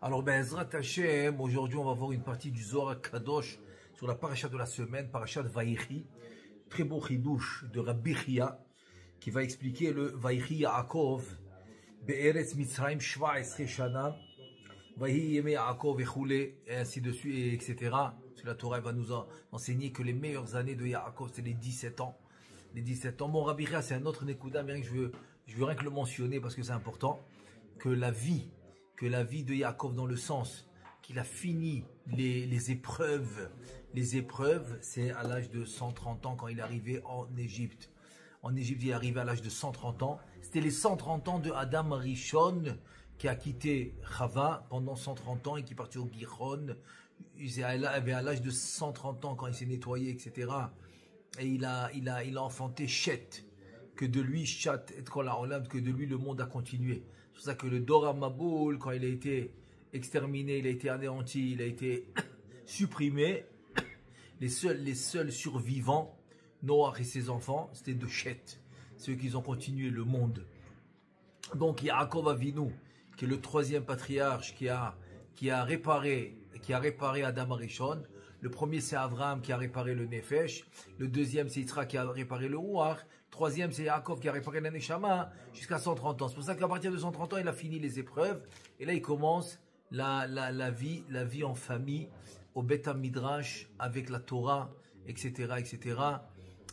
Alors, Ezrat Hashem, aujourd'hui, on va voir une partie du Zohar Kadosh sur la paracha de la semaine, paracha de Vaïchi. Très beau chidouche de Rabbi Chia, qui va expliquer le Vaïchi Yaakov, Be'eretz Mitzrayim 17 Shana, Vaïhi Yeme Yaakov et ainsi de suite, etc. Parce que la Torah va nous enseigner que les meilleures années de Yaakov, c'est les 17 ans. Les 17 ans. Mon Rabbi Chia, c'est un autre Nekuda, mais je veux rien que le mentionner parce que c'est important, que la vie de Yaakov dans le sens qu'il a fini les épreuves. Les épreuves, c'est à l'âge de 130 ans quand il est arrivé en Égypte. En Égypte, il est arrivé à l'âge de 130 ans. C'était les 130 ans de Adam Rishon qui a quitté Chava pendant 130 ans et qui est parti au Gihon. Il avait à l'âge de 130 ans quand il s'est nettoyé, etc. Et il a enfanté Shet, que de lui, Shat et Kol que de lui le monde a continué. C'est pour ça que le Dora Maboul, quand il a été exterminé, il a été anéanti, il a été supprimé, les seuls survivants, Noach et ses enfants, c'était de Shet, ceux qui ont continué le monde. Donc Yaakov Avinu, qui est le troisième patriarche qui a réparé Adam Arishon. Le premier, c'est Abraham qui a réparé le Nefesh. Le deuxième, c'est Yitzhak qui a réparé le Ruach. Le troisième, c'est Yaakov qui a réparé la Neshama jusqu'à 130 ans. C'est pour ça qu'à partir de 130 ans, il a fini les épreuves. Et là, il commence la vie en famille, au Beth Midrash, avec la Torah, etc., etc.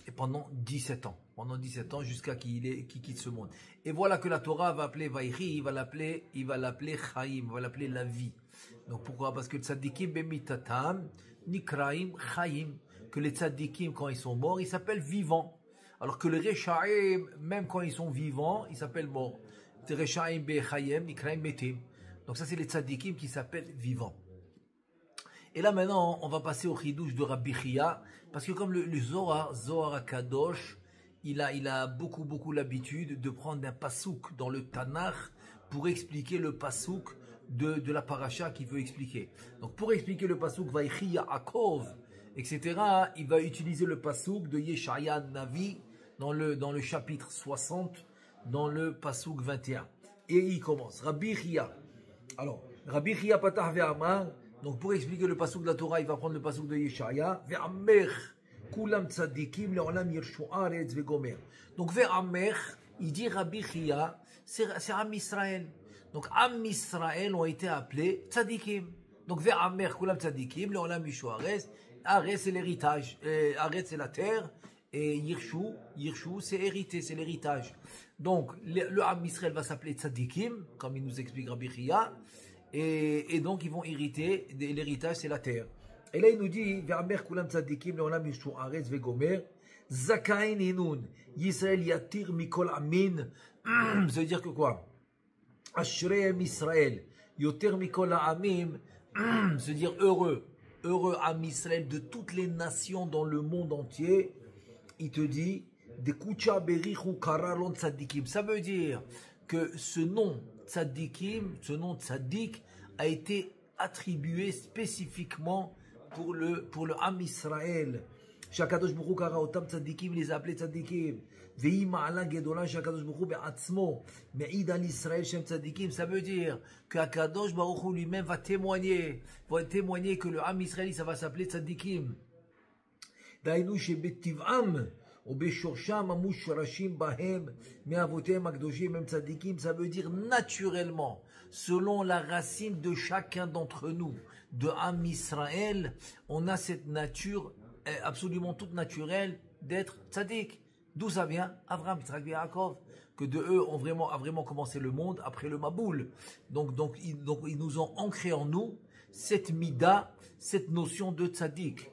Et pendant 17 ans. Pendant 17 ans, jusqu'à qu'il quitte ce monde. Et voilà que la Torah va appeler Vaïchi, il va l'appeler Chaim, il va l'appeler la vie. Donc pourquoi? Parce que le tzadikim bemitatam, nikraim Chaim, que les tzadikim, quand ils sont morts, ils s'appellent vivants. Alors que les Rechaim, même quand ils sont vivants, ils s'appellent morts. Rechaim bechayim, nikraim metim. Donc ça, c'est les tzadikim qui s'appellent vivants. Et là maintenant, on va passer au chidouche de Rabbi Chia, parce que comme le Zohar Kadosh, il a beaucoup l'habitude de prendre un pasouk dans le Tanakh pour expliquer le pasouk de la paracha qu'il veut expliquer. Donc pour expliquer le pasouk Vaïchi Yaakov, etc., il va utiliser le pasouk de Yeshaya Navi dans le chapitre 60, dans le pasouk 21. Et il commence, Rabbi Chia. Alors, Rabbi Chia Patah Ve'amar. Donc pour expliquer le pasouk de la Torah, il va prendre le pasouk de Yeshaya. Ve'amer kulam tzadikim le'olam yirshu aretz ve'gomer. Donc ve'amer, il dit Rabbi Chia, c'est Am Israël. Donc Am Israël ont été appelés tzadikim. Donc ve'amer kulam tzadikim le'olam yirshu aretz. Aretz c'est l'héritage. Aretz c'est la terre. Et Yirshu c'est hérité, c'est l'héritage. Donc le Am Israël va s'appeler tzadikim, comme il nous explique Rabbi Chia. Et donc ils vont hériter, l'héritage c'est la terre. Et là il nous dit, Ve'amer kulam tzadikim le'olam yishu aretz ve'gomer, zakain inun, Yisrael yatir mikol amin. Ça veut dire que quoi? Ashreem Israël, yoter mikol amim, ça veut dire heureux Am Israël de toutes les nations dans le monde entier. Il te dit, de kucha berichu karalon tzadikim. Ça veut dire que ce nom tzadikim, ce nom tzadik a été attribué spécifiquement pour le Am Israël. Shakadosh Baruch Hu kara otam tzadikim, les a appelés tzadikim. Vehi ma'ala gedola shakadosh Baruch Hu be'atzmo me'id al Israël shem tzadikim. Ça veut dire que Akadosh Baruch Hu lui-même va témoigner que le Am Israël, ça va s'appeler tzadikim. Dainu shebetiv'am. Ça veut dire naturellement, selon la racine de chacun d'entre nous, de Am Israël, on a cette nature absolument toute naturelle d'être tzaddik. D'où ça vient? Avraham, Yitzhak, Yaakov, que de eux a vraiment commencé le monde après le Maboul. Donc ils nous ont ancré en nous cette mida, cette notion de tzaddik.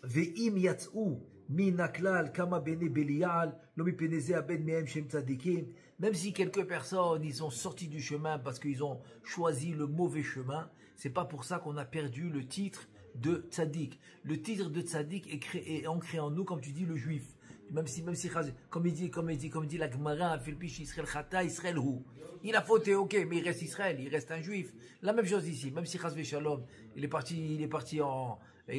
Ve'im yatz'u minaklal kama bene Belial lomi peneze aben mehem shem tzadikim. Même si quelques personnes ils sont sortis du chemin parce qu'ils ont choisi le mauvais chemin, c'est pas pour ça qu'on a perdu le titre de tzaddik. Le titre de tzaddik est ancré en nous, comme tu dis, le juif. Même si comme il dit la Gemara, Filpish Israël Chata Israël Hu. Il a fauté, ok, mais il reste Israël, il reste un juif. La même chose ici, même si Chas Shalom, il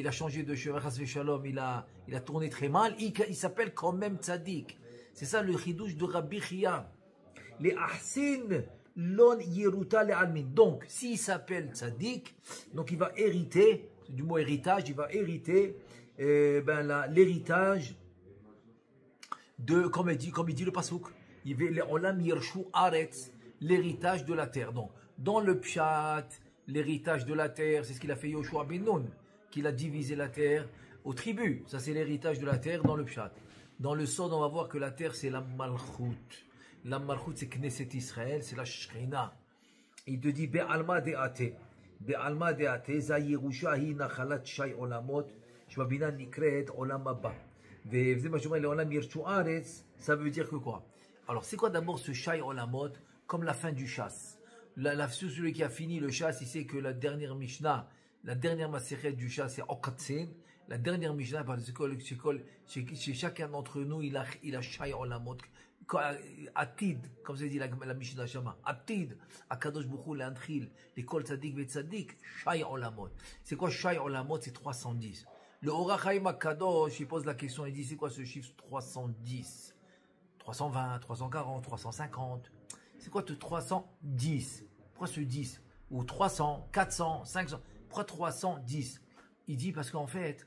a changé de chemin, Chas Shalom, il a tourné très mal, il s'appelle quand même tzaddik. C'est ça le chidouche de Rabbi Chia. Les ahsin lon yeruta le almin. Donc, s'il s'appelle tzaddik, donc il va hériter, du mot héritage, il va hériter l'héritage de, comme il dit le pasouk, il va le olam yershu aretz, l'héritage de la terre. Donc, dans le pshat, l'héritage de la terre, c'est ce qu'il a fait Yoshua ben Nun, qu'il a divisé la terre aux tribus. Ça, c'est l'héritage de la terre dans le pshat. Dans le sod, on va voir que la terre, c'est la malchut. La malchut, c'est Knesset Israël, c'est la Shrina. Il te dit, Be'alma de'ate. Be'alma de'ate, za Yerusha hi nachalat shay olamot, shbabina nikret olam abba. Ve'vze mashumay le olam yershu aretz, ça veut dire que quoi? Alors, c'est quoi d'abord ce shay olamot? Comme la fin du chasse. Celui qui a fini le chasse, il sait que la dernière Mishnah, la dernière Masechet du chasse, c'est Okatsin. La dernière Mishnah, chez chacun d'entre nous, il a Shay Olamot. Atid, comme ça dit la Mishnah Shama. Atid, Akadosh Bukhu, l'Antril, l'école Tzadik ve Tzadik, Shay Olamot. C'est quoi Shay Olamot? C'est 310. Le Orach Chaim Akadosh, il pose la question, il dit c'est quoi ce chiffre 310? 320, 340, 350. C'est quoi ce 310? Pourquoi ce 10? Ou 300, 400, 500? Pourquoi 310? Il dit parce qu'en fait,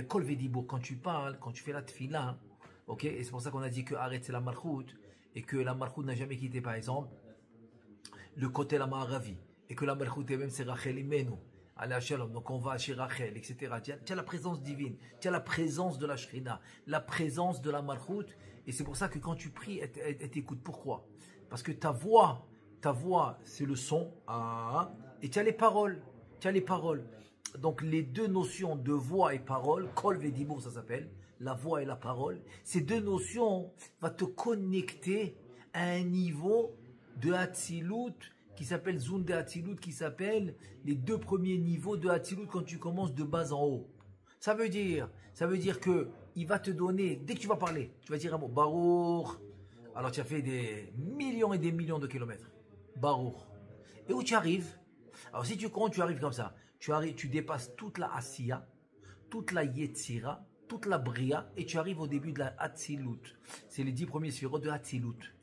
Kol Vedibour, quand tu parles, quand tu fais la tefila, ok, et c'est pour ça qu'on a dit que arrête c'est la malchut, et que la malchut n'a jamais quitté par exemple le côté la Ma'aravi, et que la malchut même c'est Rachel Imenu, Aleh Shalom, donc on va chez Rachel, etc. Tu as la présence divine, tu as la présence de la Shrina, la présence de la malchut, et c'est pour ça que quand tu pries, elle t'écoute. Pourquoi? Parce que ta voix, c'est le son, et tu as les paroles, Donc les deux notions de voix et parole, kol vedibour ça s'appelle, la voix et la parole, ces deux notions vont te connecter à un niveau de Hatzilut qui s'appelle Zun de Hatzilut, qui s'appelle les deux premiers niveaux de Hatzilut quand tu commences de bas en haut. Ça veut dire que il va te donner, dès que tu vas parler, tu vas dire un mot, Baruch. Alors tu as fait des millions et des millions de kilomètres. Baruch. Et où tu arrives? Alors si tu comptes, tu arrives comme ça. Tu dépasses toute la Asiya, toute la Yetzira, toute la Bria, et tu arrives au début de la Hatzilut. C'est les 10 premiers sphérotes de Hatzilut.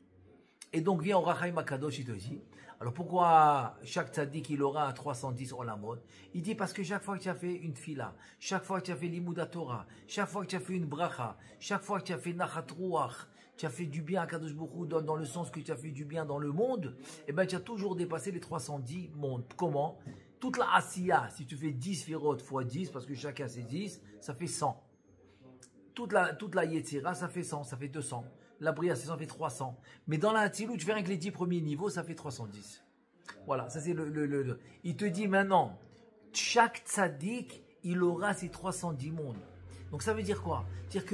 Et donc vient au Rachaim Akadosh, il te dit, alors pourquoi chaque tzaddik il aura un 310 olamot? Il dit parce que chaque fois que tu as fait une fila, chaque fois que tu as fait l'Imouda Torah, chaque fois que tu as fait une bracha, chaque fois que tu as fait Nachat Ruach, tu as fait du bien à Kadosh Baruch Hu dans le sens que tu as fait du bien dans le monde, et bien tu as toujours dépassé les 310 mondes. Comment? Toute la Asiya, si tu fais 10 sphérotes fois 10, parce que chacun c'est 10, ça fait 100. Toute la Yetzira, ça fait 100, ça fait 200. La Bria, ça fait 300. Mais dans la Hatzilut, tu fais avec les 10 premiers niveaux, ça fait 310. Voilà, ça c'est il te dit maintenant, chaque tzaddik, il aura ses 310 mondes. Donc ça veut dire quoi? C'est-à-dire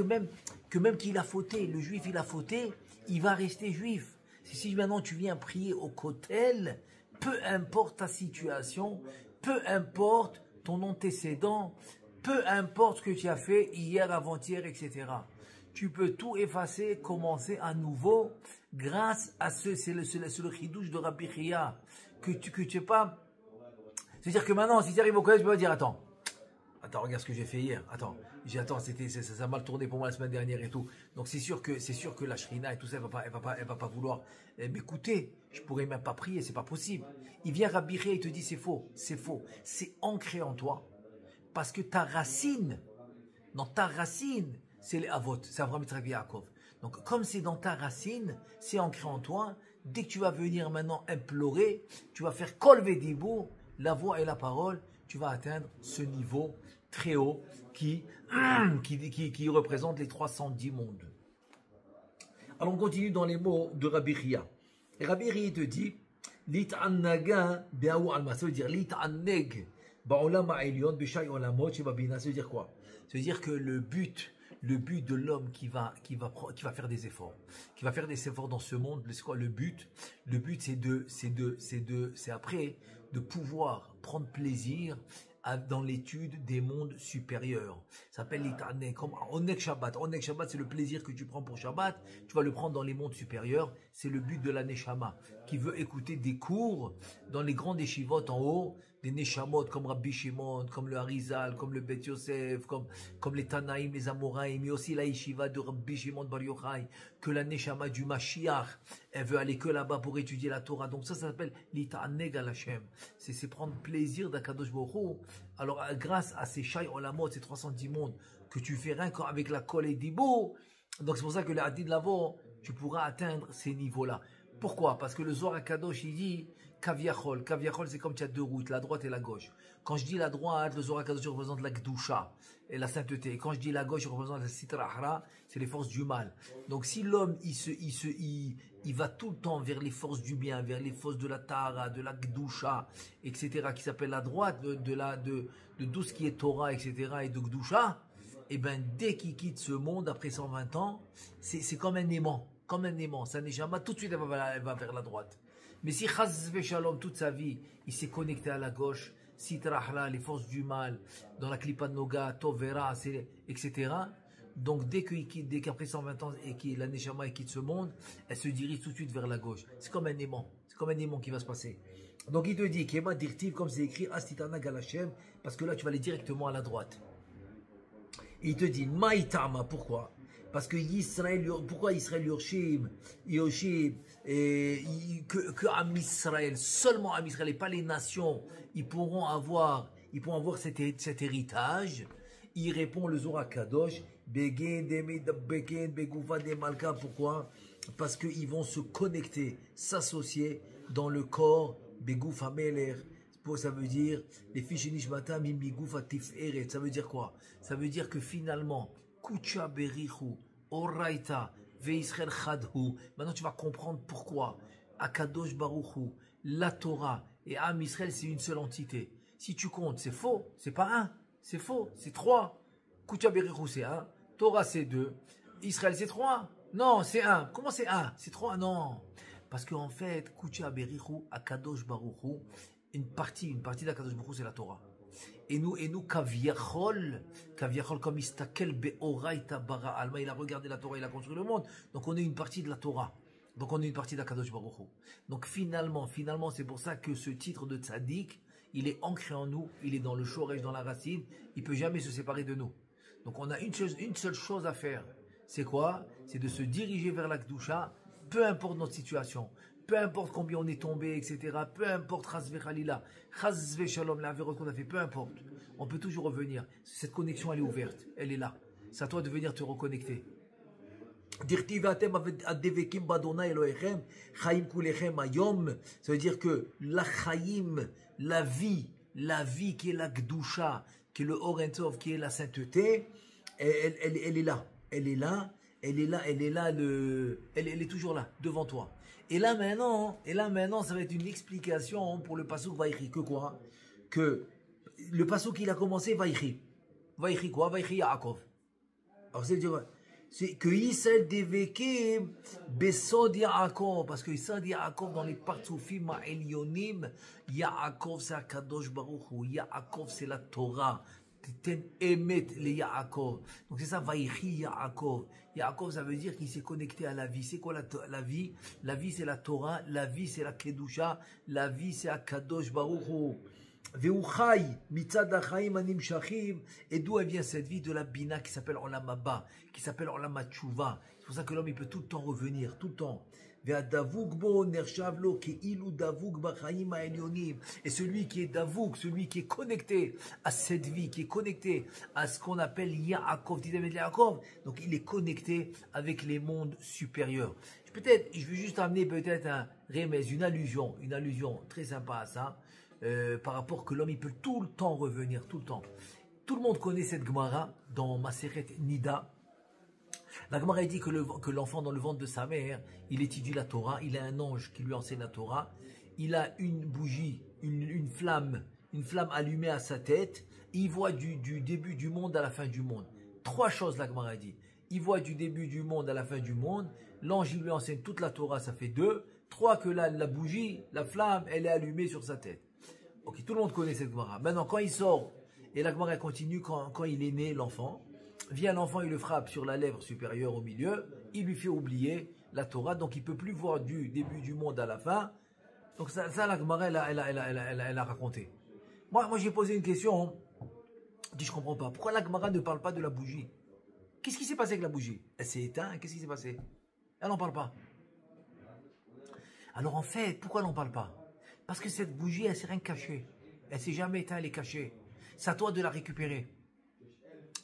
que même qu'il a fauté, le juif il a fauté, il va rester juif. Si maintenant tu viens prier au kotel, peu importe ta situation, peu importe ton antécédent, peu importe ce que tu as fait hier, avant-hier, etc. Tu peux tout effacer, commencer à nouveau grâce à c'est le chidouche de Rabbi Chia que tu es pas. C'est-à-dire que maintenant, si tu arrives au collège, tu peux pas dire attends, regarde ce que j'ai fait hier. Attends, ça a mal tourné pour moi la semaine dernière et tout. Donc c'est sûr que la Shrina et tout ça, elle va pas vouloir m'écouter. Je pourrais même pas prier, c'est pas possible. Il vient Rabbi Chia, il te dit c'est faux, c'est ancré en toi parce que ta racine, c'est les Avot, c'est Abraham, Yitzhak et Yaakov. Donc, comme c'est dans ta racine, c'est ancré en toi, dès que tu vas venir maintenant implorer, tu vas faire Kol Vedibour, la voix et la parole, tu vas atteindre ce niveau très haut qui représente les 310 mondes. Alors, on continue dans les mots de Rabbi Chia. Et Rabbi Chia te dit, Lit'annaga be'aou alma, ça veut dire Lit'anneg ba'olam ha'elyon b'shay olamot shebabina, ça veut dire quoi? Ça veut dire que le but de l'homme qui va faire des efforts, dans ce monde, c'est quoi le but? Le but c'est après de pouvoir prendre plaisir dans l'étude des mondes supérieurs. Ça s'appelle l'itané, comme Onek Shabbat. Onek Shabbat, c'est le plaisir que tu prends pour Shabbat. Tu vas le prendre dans les mondes supérieurs. C'est le but de la Neshama, qui veut écouter des cours dans les grandes échivotes en haut, des Neshamot comme Rabbi Shimon, comme le Harizal, comme le Bet Yosef, comme les Tanaïm, les Amoraïm, mais aussi la Yeshiva de Rabbi Shimon Bar Yochai, que la Neshama du Mashiach, elle veut aller que là-bas pour étudier la Torah. Donc ça s'appelle l'Ita'aneg al Hashem. C'est prendre plaisir d'Akadosh Baruch Hu. Alors grâce à ces Shai Olamot, ces 310 mondes, que tu fais rien qu'avec la Kol et Dibo, donc c'est pour ça que le Hadid Lavo, tu pourras atteindre ces niveaux-là. Pourquoi? Parce que le Zohar HaKadosh, il dit Kaviachol. Kaviachol, c'est comme tu as deux routes, la droite et la gauche. Quand je dis la droite, le Zohar HaKadosh représente la Gdusha et la sainteté. Et quand je dis la gauche, il représente la Sitra Ahra, c'est les forces du mal. Donc si l'homme, il va tout le temps vers les forces du bien, vers les forces de la Tara, de la Gdusha, etc., qui s'appelle la droite, de tout ce qui est Torah, etc., et de Gdusha, et bien dès qu'il quitte ce monde, après 120 ans, c'est comme un aimant. Comme un aimant, ça n'est jamais, tout de suite elle va vers la droite. Mais si Chaz Shalom, toute sa vie, il s'est connecté à la gauche, Sitrahla, les forces du mal, dans la Klipa Noga, Tovera, etc. Donc dès qu'après 120 ans et que la Neshama quitte ce monde, elle se dirige tout de suite vers la gauche. C'est comme un aimant, c'est comme un aimant qui va se passer. Donc il te dit, Kema Dirtiv, comme c'est écrit, Astitana Galashem, parce que là tu vas aller directement à la droite. Et il te dit, Maïtama, pourquoi? Parce que Israël, pourquoi Israël Yoshim, que Am Israël, seulement Am Israël et pas les nations, ils pourront avoir cet héritage. Il répond le Zohar Kadosh, pourquoi? Parce qu'ils vont se connecter, s'associer dans le corps Begouf Ameler. Ça veut dire les fiches Nishmatam Imbigouf Atif Eret. Ça veut dire quoi? Ça veut dire que finalement, Kucha Berichu, Oraita, Veisrael Chadhu. Maintenant, tu vas comprendre pourquoi. Akadosh Baruchu, la Torah et Am Israël, c'est une seule entité. Si tu comptes, c'est faux. C'est pas un, c'est faux. C'est trois. Kucha Berichu, c'est un. Torah, c'est deux. Israël, c'est trois. Non, c'est un. Comment c'est un? C'est trois. Non. Parce qu'en fait, Kucha Berichu, Akadosh Baruchu, une partie d'Akadosh Baruch Hu, c'est la Torah. Et nous, Kaviachol, comme Istakel Be'oraita Bara Alma, il a regardé la Torah, il a construit le monde. Donc on est une partie de la Torah. Donc on est une partie d'Akadosh Baruch Hu. Donc finalement, c'est pour ça que ce titre de Tzaddik, il est ancré en nous, il est dans le shoresh, dans la racine, il peut jamais se séparer de nous. Donc on a une seule chose à faire. C'est quoi? C'est de se diriger vers la Kedusha, peu importe notre situation. Peu importe combien on est tombé, etc. Peu importe, Chazve Khalila, Chazve Shalom, la vérité qu'on a fait, peu importe. On peut toujours revenir. Cette connexion, elle est ouverte. Elle est là. C'est à toi de venir te reconnecter. Ça veut dire que la Chaim, la vie qui est la Gdusha, qui est le Orentov, qui est la sainteté, elle est là. Elle est là. Elle est toujours là, devant toi. Et là maintenant, ça va être une explication pour le passouk Vaïchi. Que quoi? Que le passouk il a commencé Vaïchi. Vaïchi quoi? Vaïchi Yaakov. Alors c'est que Israël dévéké Besod Yaakov. Parce que Besod Yaakov dans les Partsoufim Elyonim, Yaakov c'est Akadosh Baruch Hu. Yaakov c'est la Torah. Emet les Yaakov. Donc c'est ça, Vaïchi Yaakov. Yaakov, ça veut dire qu'il s'est connecté à la vie. C'est quoi la vie? La vie, c'est la Torah. La vie, c'est la Kedusha. La vie, c'est Akadosh Baruch Hu. Veuchai, mitzad achaim anim shachim. Et d'où elle vient cette vie de la Bina qui s'appelle Olam Haba, qui s'appelle Olam HaTshuva. C'est pour ça que l'homme, il peut tout le temps revenir, tout le temps. Et celui qui est Davouk, celui qui est connecté à cette vie, qui est connecté à ce qu'on appelle Yaakov, donc il est connecté avec les mondes supérieurs. Peut-être, je vais juste amener peut-être un remède, une allusion très sympa à ça, par rapport que l'homme il peut tout le temps revenir, tout le temps. Tout le monde connaît cette Gemara dans Maseret Nida. La Gemara dit que l'enfant dans le ventre de sa mère, il étudie la Torah, il a un ange qui lui enseigne la Torah, il a une bougie, une flamme allumée à sa tête, et il voit du début du monde à la fin du monde. Trois choses la Gemara dit. Il voit du début du monde à la fin du monde, l'ange il lui enseigne toute la Torah, ça fait deux, trois que la bougie, la flamme, elle est allumée sur sa tête. Ok, tout le monde connaît cette Gemara. Maintenant, quand il sort, et la Gemara continue quand il est né, l'enfant, vient l'enfant, il le frappe sur la lèvre supérieure au milieu, il lui fait oublier la Torah, donc il ne peut plus voir du début du monde à la fin. Donc ça la Gemara, elle a raconté. Moi j'ai posé une question, je ne comprends pas. Pourquoi la Gemara ne parle pas de la bougie? Qu'est-ce qui s'est passé avec la bougie? Elle s'est éteinte, qu'est-ce qui s'est passé? Elle n'en parle pas. Alors en fait, pourquoi elle n'en parle pas? Parce que cette bougie, elle ne s'est rien cachée. Elle ne s'est jamais éteinte, elle est cachée. C'est à toi de la récupérer.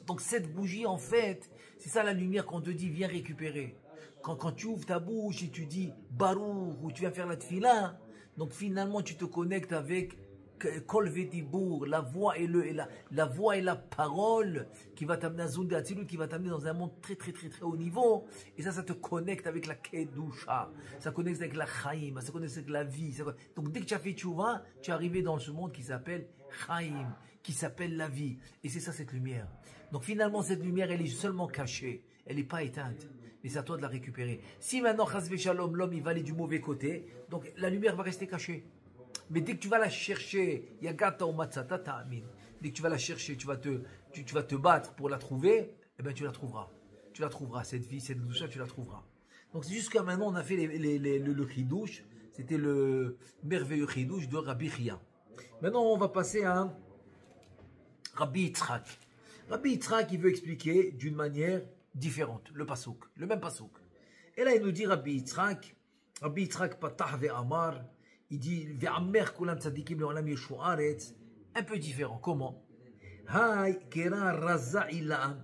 Donc cette bougie, en fait, c'est ça la lumière qu'on te dit, viens récupérer. Quand tu ouvres ta bouche et tu dis Baruch ou tu viens faire la tefila, donc finalement tu te connectes avec Kol Vedibour, la voix et la voix et la parole qui va t'amener à Zunda Atzilut, qui va t'amener dans un monde très très très très haut niveau. Et ça te connecte avec la Kedusha, ça connecte avec la Chaim, ça connecte avec la vie. Donc dès que tu as fait Tchouva, tu es arrivé dans ce monde qui s'appelle Chaim, qui s'appelle la vie. Et c'est ça cette lumière. Donc finalement cette lumière elle est seulement cachée, elle n'est pas éteinte. Mais c'est à toi de la récupérer. Si maintenant, Chazvé Shalom, l'homme il va aller du mauvais côté, donc la lumière va rester cachée. Mais dès que tu vas la chercher, Yagata ou Matzata Ta'amin, dès que tu vas la chercher, tu vas te battre pour la trouver, eh bien tu la trouveras. Tu la trouveras, cette vie, cette douche, tu la trouveras. Donc c'est jusqu'à maintenant, on a fait le chidouche, c'était le merveilleux chidouche de Rabbi Chia. Maintenant, on va passer à Rabbi Yitzhak. Rabbi Yitzhak, il veut expliquer d'une manière différente, le pasouk, le même pasouk. Et là, il nous dit Rabbi Yitzhak patah ve'amar, il dit ve'amer kulam tzadikim le'olam yeshu aretz, un peu différent. Comment? Hay kera raza ila'am,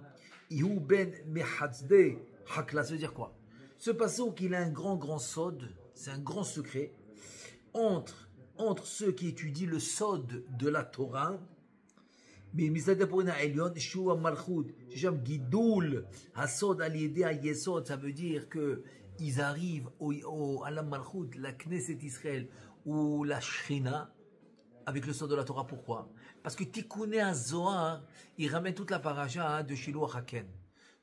ihu ben mehatzde hakla. Ça veut dire quoi? Ce pasouk, il a un grand sod, c'est un grand secret, entre ceux qui étudient le sod de la Torah, mais Misada Pourina Elion, Shua Malchut, Sham Gidoul, Hasod Aliede Ayesod, ça veut dire que ils arrivent à la Malchut, la Knesset Israël, ou la Shrina, avec le sod de la Torah. Pourquoi? Parce que Tikkuné HaZohar, il ramène toute la paracha de Shiloh Haken.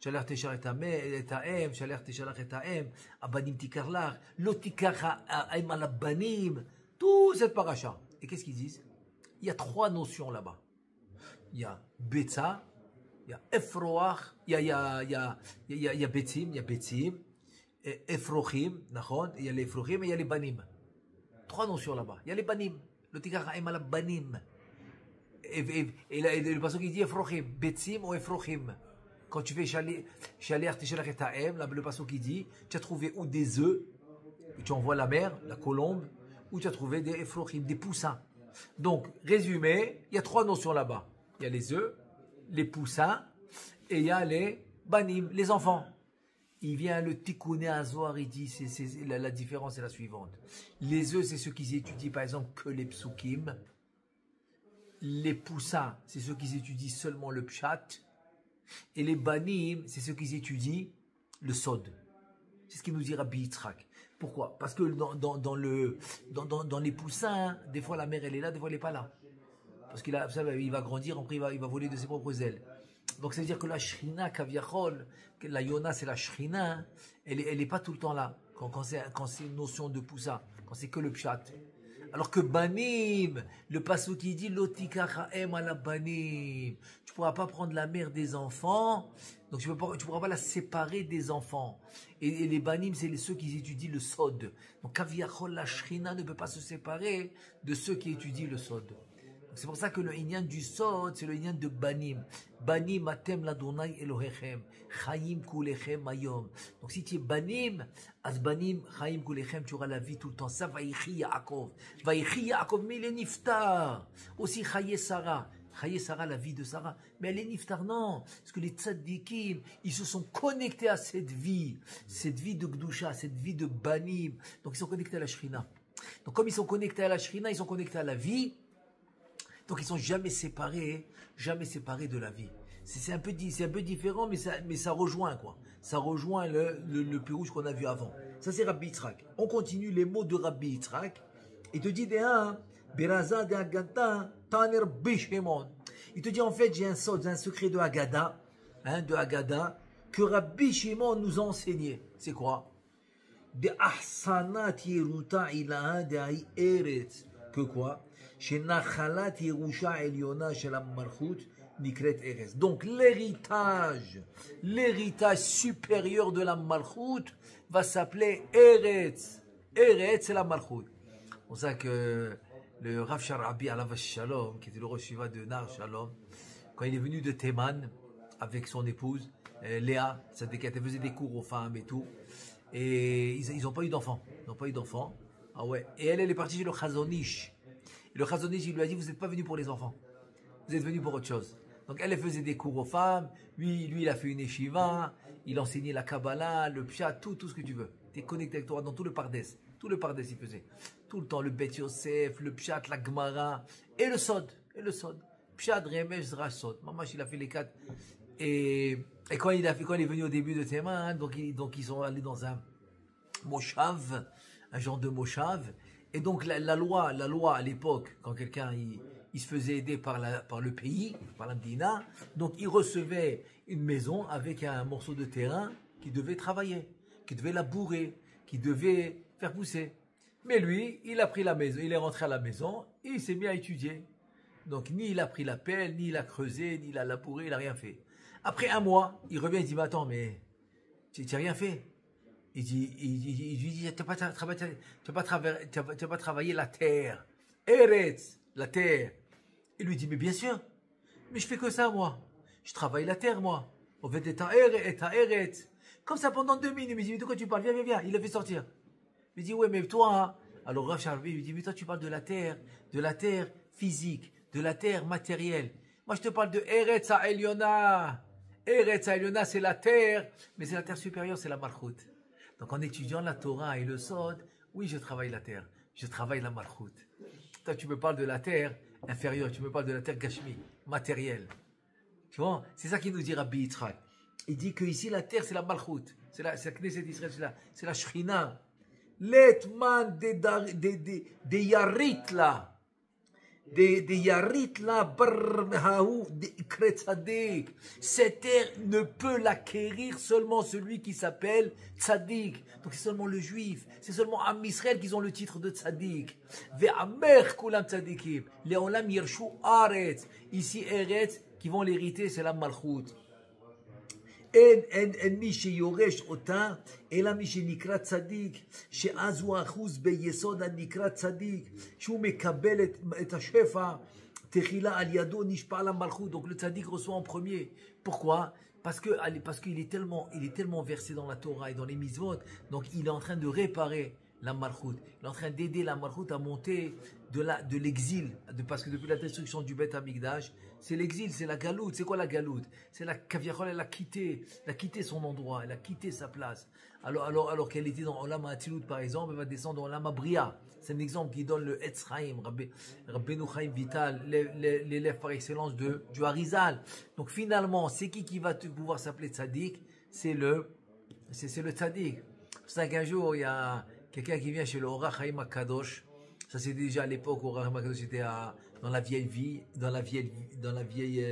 Shalach Teshalach et Ha'em, Shalach Teshalach et Ha'em, Abanim Tikarlach, Lo Tikar Ha'em Alabanim, toute cette paracha. Et qu'est-ce qu'ils disent? Il y a 3 notions là-bas. Il y a Betza, il y a Efroach, il y a Betzim, Efrochim, il y a les Efrochim et il y a les Banim. 3 notions là-bas. Il y a les Banim, le Tikar Ha'em ala Banim. Et le passage qui dit Efrochim, Betzim ou Efrochim. Quand tu fais Shalach Teshalach et Ha'em, le passage qui dit, tu as trouvé ou des œufs, et tu envoies la mer, la colombe, ou tu as trouvé des Efrochim, des poussins. Donc, résumé, il y a 3 notions là-bas. Il y a les œufs, les poussins, et il y a les banim, les enfants. Il vient le Tikkuné HaZohar, il dit, la différence est la suivante. Les œufs, c'est ceux qui étudient par exemple que les psukim. Les poussins, c'est ceux qui étudient seulement le pshat. Et les banim, c'est ceux qui étudient le sod. C'est ce qu'il nous dit Rabbi Yitzhak. Pourquoi? Parce que dans les poussins, des fois la mère elle est là, des fois elle n'est pas là. Parce qu'il va grandir, après il va voler de ses propres ailes. Donc ça veut dire que la Shrina, Kaviachol, la Yona c'est la Shrina, elle n'est pas tout le temps là, quand c'est une notion de poussa, quand c'est que le pshat. Alors que Banim, le passage qui dit Lotika Chaem ala Banim, tu ne pourras pas prendre la mère des enfants, donc tu ne pourras pas la séparer des enfants. Et les Banim, c'est ceux qui étudient le Sod. Donc Kaviachol, la Shrina ne peut pas se séparer de ceux qui étudient le Sod. C'est pour ça que le inyan du Sod, c'est le inyan de Banim. Banim atem ladonai Elohechem, Chaim kulechem ayom. Donc si tu es Banim, as Banim, Chaim kulechem, tu auras la vie tout le temps. Ça, Vaïchi Yaakov. Vaïchi Yaakov, mais il est niftar. Aussi Chaye Sarah. Chaye Sarah, la vie de Sarah. Mais elle est niftar, non. Parce que les tzaddikim, ils se sont connectés à cette vie de Gdusha, cette vie de Banim. Donc ils sont connectés à la Shrina. Donc comme ils sont connectés à la Shrina, ils sont connectés à la vie. Donc ils ne sont jamais séparés de la vie. C'est un peu différent, mais ça rejoint quoi. Ça rejoint le Pérouge qu'on a vu avant. Ça c'est Rabbi Yitzhak. On continue les mots de Rabbi Yitzhak. Il te dit Beraza de Agata, Taner Bishemon. Il te dit en fait j'ai un secret de Haggadah, que Rabbi Shimon nous a enseigné. C'est quoi? De Ahsanat Yeruta Ilaha de Eretz. Que quoi? Shenachalat Yerusha Eliona Shel Malchut Nikret Eretz. Donc l'héritage supérieur de la Malchut va s'appeler Eretz. Eretz, c'est la Malchut. C'est pour ça que le Rav Sharabi Alav Shalom, qui était le Rosh Shiva de Nar Shalom, quand il est venu de Théman avec son épouse, Léa, elle faisait des cours aux femmes et tout, et ils n'ont pas eu d'enfants. Ils n'ont pas eu d'enfants. Ah ouais. Et elle est partie chez le Chazonish. Et le Chazonish, il lui a dit, vous n'êtes pas venu pour les enfants. Vous êtes venu pour autre chose. Donc elle faisait des cours aux femmes, lui il a fait une yeshiva, il enseignait la Kabbalah, le Pshat, tout ce que tu veux. Tu es connecté avec toi dans tout le Pardes. Tout le Pardes il faisait. Tout le temps, le Bet Yosef, le Pshat, la Gemara, et le Sod. Pshat, Remesh, Zrash, Sod. Mamash, il a fait les 4. Et quand il est venu au début de Théman, donc ils sont allés dans un Moshav, un genre de Moshav. Et donc la loi à l'époque, quand quelqu'un il se faisait aider par le pays, par la Medina, donc il recevait une maison avec un morceau de terrain qui devait travailler, qui devait labourer, qui devait faire pousser. Mais lui, il a pris la maison, il est rentré à la maison et il s'est mis à étudier. Donc ni il a pris la pelle, ni il a creusé, ni il a labouré, il n'a rien fait. Après un mois, il revient, il dit, mais attends, mais tu n'as rien fait. Il lui dit, tu n'as pas travaillé la terre. Eretz, la terre. Il lui dit, mais bien sûr, mais je fais que ça, moi. Je travaille la terre, moi. On fait ta Eretz. Comme ça, pendant 2 minutes, il me dit, mais de quoi tu parles? Viens. Il l'a fait sortir. Il me dit, ouais, mais toi, alors Rav Charvi lui dit, mais toi, tu parles de la terre physique, de la terre matérielle. Moi, je te parle de Eretz Ha'Elyona. Eretz Ha'Elyona, c'est la terre, mais c'est la terre supérieure, c'est la Malchut. Donc, en étudiant la Torah et le Sod, oui, je travaille la terre. Je travaille la Malchut. Toi, tu me parles de la terre inférieure, tu me parles de la terre Gashmi, matérielle. Tu vois, c'est ça qu'il nous dit Rabbi Yitzhak. Il dit que ici, la terre, c'est la Malchut. C'est la Knesset d'Israël, c'est la Shrina. Letman de Yarit là. De Yarit là, cette terre ne peut l'acquérir seulement celui qui s'appelle Tzadik. Donc c'est seulement le juif, c'est seulement Am Israël qui ont le titre de Tzadik. Ve'amer kulam tzadikim, le'olam yirshu aretz. Ici Eretz, qui vont l'hériter, c'est la Malchut. אין מי שיורש אותה, אלא מי שנקרא צדיק, שאז הוא אחוז ביסוד הנקרא צדיק, שהוא מקבל את השפע, תחילה על ידו נשפע למלכות. Donc le tzaddik reçoit en premier. Pourquoi? Parce qu'il est tellement versé dans la Torah et dans les mitzvot, donc il est en train de réparer la Malchut. Il est en train d'aider la Malchut à monter de l'exil. Parce que depuis la destruction du Beth Amikdash, c'est l'exil, c'est la galoute. C'est quoi la galoute? C'est la Kaviachol, elle a quitté son endroit, elle a quitté sa place. Alors qu'elle était dans Olam HaAtzilut par exemple, elle va descendre dans Olam HaBria. C'est un exemple qui donne le Etz Chaim, Rabbeinu Chaim Vital, l'élève par excellence du Harizal. Donc finalement, c'est qui va pouvoir s'appeler Tzadik? C'est le Tzadik. C'est pour ça qu'un jour, il y a quelqu'un qui vient chez le Ora Chaim HaKadosh. Ça c'est déjà à l'époque où Ora Chaim HaKadosh était dans la vieille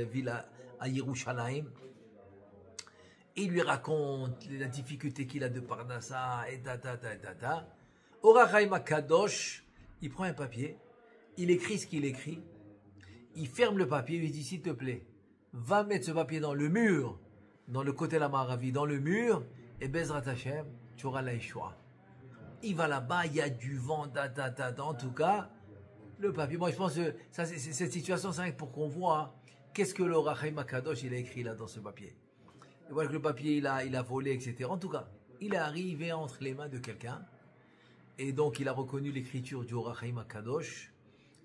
ville à Yerushalayim. Et il lui raconte la difficulté qu'il a de Parnassa et ta. Ora Chaim HaKadosh, il prend un papier, il écrit ce qu'il écrit, il ferme le papier, il lui dit s'il te plaît, va mettre ce papier dans le mur, dans le côté de la Maravi, dans le mur, et Bezrat Hashem, tu auras la Yeshua. Il va là-bas, il y a du vent, en tout cas, le papier. Moi, je pense que cette situation, c'est rien que pour qu'on voit qu'est-ce que le Rachaim HaKadosh il a écrit là dans ce papier. Et voilà que le papier, il a volé, etc. En tout cas, il est arrivé entre les mains de quelqu'un. Et donc, il a reconnu l'écriture du Rachaim HaKadosh.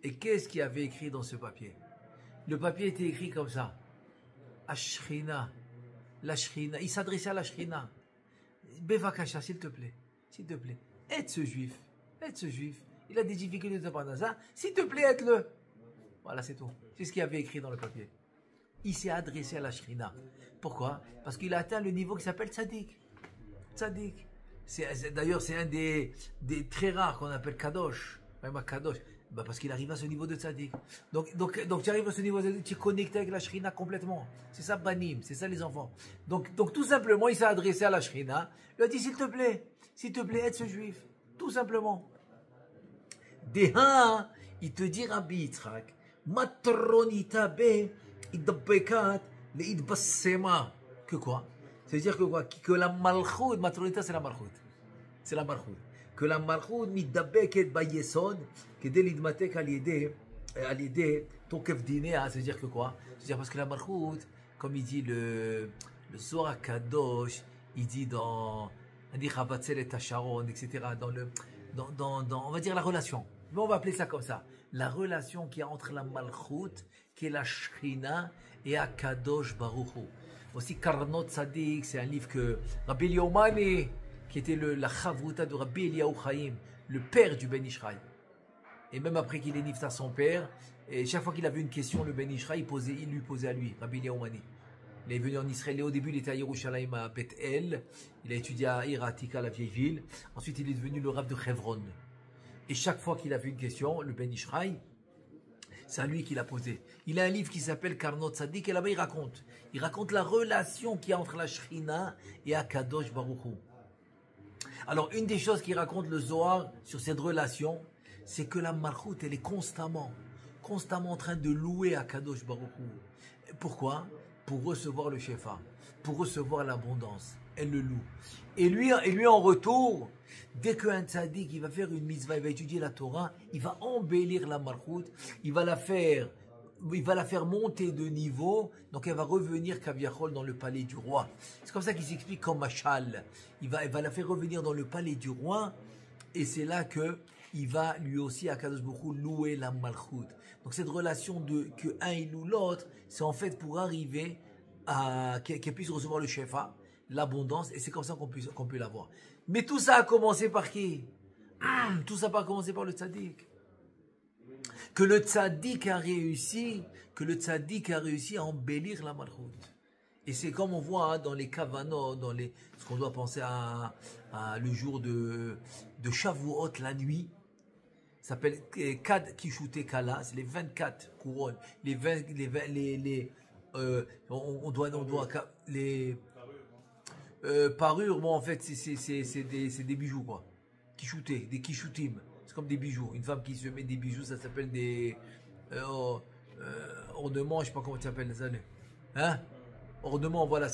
Et qu'est-ce qu'il avait écrit dans ce papier? Le papier était écrit comme ça. Ashrina. La Shrina. Il s'adressait à la Shrina. Bevakasha, s'il te plaît. Aide ce juif. Il a des difficultés de prendre ça. S'il te plaît, aide-le. Voilà, c'est tout. C'est ce qu'il avait écrit dans le papier. Il s'est adressé à la Shrina. Pourquoi? Parce qu'il a atteint le niveau qui s'appelle Tzadik. D'ailleurs, c'est un des très rares qu'on appelle Kadosh. Même Kadosh. Parce qu'il arrive à ce niveau de Tzadik. Donc tu arrives à ce niveau de Tzadik, tu es connecté avec la Shrina complètement. C'est ça, Banim. C'est ça, les enfants. Donc tout simplement, il s'est adressé à la Shrina. Il a dit, s'il te plaît, aide ce juif. Tout simplement. Deha Il te dit Rabbi Yitzhak, matronita be idbekat leidbassema. Que quoi? C'est-à-dire que quoi? Que la malchoud, matronita c'est la malchoud. C'est la malchoud. Que la malchoud midabeket bayesod, que dès l'idmatek à l'idée, tokef dinéa, c'est-à-dire que quoi? C'est-à-dire parce que la malchoud, comme il dit le Zohar Kadosh, il dit dans Chavatzel et Tacharon, etc., dans, on va dire la relation. Mais on va appeler ça comme ça. La relation qu'il y a entre la malchout, qui est la Shrina, et Akadosh Baruch Hu. Aussi, Karnot Tzadik, c'est un livre que Rabbi Eliyahu Mani, qui était la Chavruta de Rabbi Eliyahu Chaim, le père du Ben Ishraï. Et même après qu'il ait nifta son père, et chaque fois qu'il avait une question, le Ben Ishraï, il lui posait à lui, Rabbi Eliyahu Mani. Il est venu en Israël, et au début il était à Yerushalayim, à Beth El, il a étudié à Iratika, la vieille ville. Ensuite il est devenu le Rav de Hebron. Et chaque fois qu'il avait une question, le Ben Ishraï, c'est à lui qu'il a posé. Il a un livre qui s'appelle Karnot Tzadik, et là-bas il raconte la relation qu'il y a entre la Shrina et Akadosh Baruch Hu. Alors une des choses qu'il raconte le Zohar sur cette relation, c'est que la Malchut, elle est constamment en train de louer Akadosh Baruch Hu. Pourquoi? Pour recevoir le Shefa, pour recevoir l'abondance. Elle le loue. Et lui en retour, dès qu'un tzaddik, il va faire une mitzvah, il va étudier la Torah, il va embellir la Malchut, il va la faire monter de niveau, donc elle va revenir Kaviachol dans le palais du roi. C'est comme ça qu'il s'explique comme Machal. Il va la faire revenir dans le palais du roi, et c'est là que il va lui aussi, Akadosh Baruch Hu, louer la Malchut. Donc cette relation que un il loue l'autre, c'est en fait pour arriver à qu'elle puisse recevoir le shefa, l'abondance, et c'est comme ça qu'on peut l'avoir. Mais tout ça a commencé par qui? Tout ça a commencé par le tzaddik. Que le tzaddik a réussi à embellir la malchut. Et c'est comme on voit dans les kavanot, ce qu'on doit penser à le jour de Shavuot, la nuit. Ça s'appelle Kad Kishute Kala, c'est les 24 couronnes, les parures, bon en fait c'est des bijoux quoi, Kishuté, des kishutim, c'est comme des bijoux. Une femme qui se met des bijoux, ça s'appelle des ornements, je sais pas comment tu appelles ça, hein, ornements, voilà.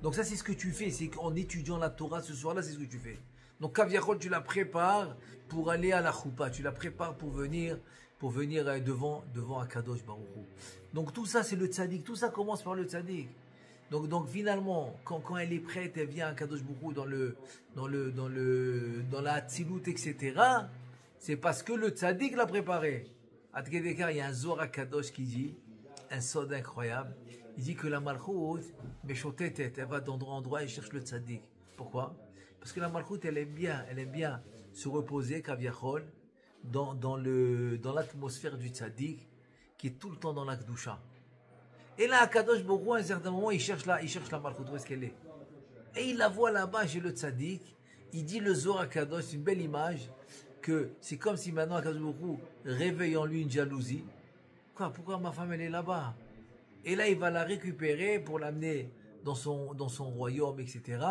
Donc ça c'est ce que tu fais, c'est qu'en étudiant la Torah ce soir-là, c'est ce que tu fais. Donc Kaviachol, tu la prépares pour aller à la choupa, tu la prépares pour venir devant Akadosh Baruch Hu. Donc tout ça c'est le tzaddik, tout ça commence par le tzaddik. Donc finalement, quand elle est prête, elle vient à Akadosh Baruch Hu dans la Hatzilut, etc. C'est parce que le tzaddik l'a préparé. À Tkedekar, il y a un Zohar Kadosh qui dit, un sod incroyable, il dit que la malchut, Meshotet, elle va d'endroit en endroit et cherche le tzaddik. Pourquoi? Parce que la malchut, elle aime bien se reposer, Kaviachol, dans l'atmosphère du tzaddik, qui est tout le temps dans la Kedusha. Et là, à Kadosh Baruch Hu, à un certain moment, il cherche la malchut, où est-ce qu'elle est? Et il la voit là-bas chez le tzaddik, il dit le Zohar Kadosh, c'est une belle image, que c'est comme si maintenant, à Kadosh Baruch Hu réveille en lui une jalousie. Pourquoi ma femme, elle est là-bas? Et là, il va la récupérer pour l'amener dans son royaume, etc.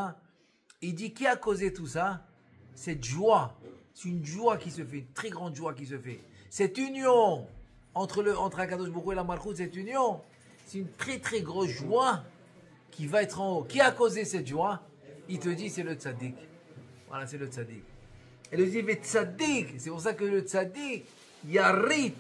Il dit, qui a causé tout ça? Cette joie, c'est une joie qui se fait, une très grande joie qui se fait. Cette union entre Akadosh Baruch Hu et la Malchut, cette union, c'est une très très grosse joie qui va être en haut. Qui a causé cette joie? Il te dit, c'est le tzaddik. Voilà, c'est le tzaddik. Et il dit, mais tzaddik, c'est pour ça que le tzaddik, yarit.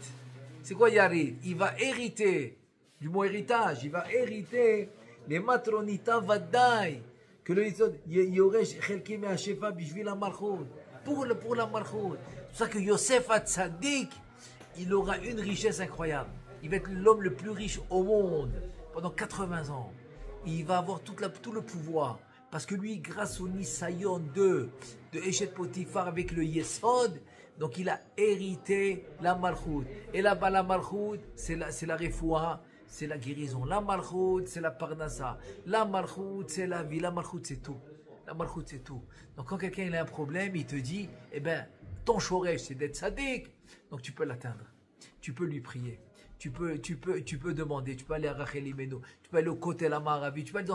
C'est quoi yarit? Il va hériter, du mot héritage, il va hériter les matronita vadai. Que le Yoresh Chelki Me'ashefa Bishvil la Malchut, pour la Malchut. C'est pour ça que Yosef HaTzadik, il aura une richesse incroyable. Il va être l'homme le plus riche au monde pendant 80 ans. Il va avoir tout le pouvoir. Parce que lui, grâce au Nisayon de Eshet Potiphar avec le Yesod, donc il a hérité la Malchut. Et là-bas, la Malchut, c'est la refoua. C'est la guérison. La malchut, c'est la parnassa. La malchut, c'est la vie. La malchut, c'est tout. La malchut, c'est tout. Donc quand quelqu'un a un problème, il te dit, eh ben, ton shoresh, c'est d'être sadique. Donc tu peux l'atteindre. Tu peux lui prier. Tu peux demander. Tu peux aller à Rachel Imenu. Tu peux aller au côté la Maravi. Tu peux aller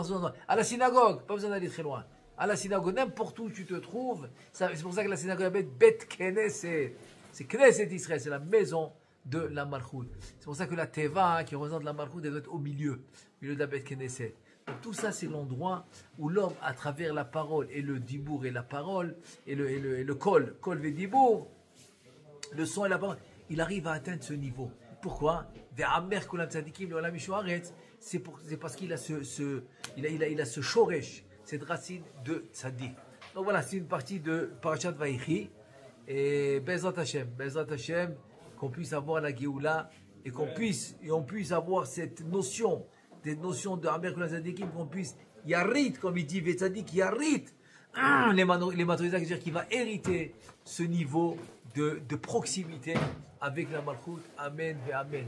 à la synagogue. Pas besoin d'aller très loin. À la synagogue, n'importe où tu te trouves. C'est pour ça que la synagogue est Bet Knesset. C'est Knesset Israël. C'est la maison de la Malchut. C'est pour ça que la Teva, qui représente la Malchut, elle doit être au milieu de la Beth Knesset. Donc tout ça, c'est l'endroit où l'homme, à travers la parole et le dibour et la parole, et le kol ve dibour, le son et la parole, il arrive à atteindre ce niveau. Pourquoi? C'est parce qu'il a il a ce shoresh, cette racine de tzaddik. Donc voilà, c'est une partie de Parashat Vaïchi. Et Bezrat Hashem, qu'on puisse avoir la Géoula et qu'on puisse avoir cette notion de Amer Kulam Tzadikim, qu'on puisse Yarit, comme il dit Vetzadik, Yarit, les Matrizak, c'est-à-dire qu'il va hériter ce niveau de proximité avec la Malchut. Amen et Amen.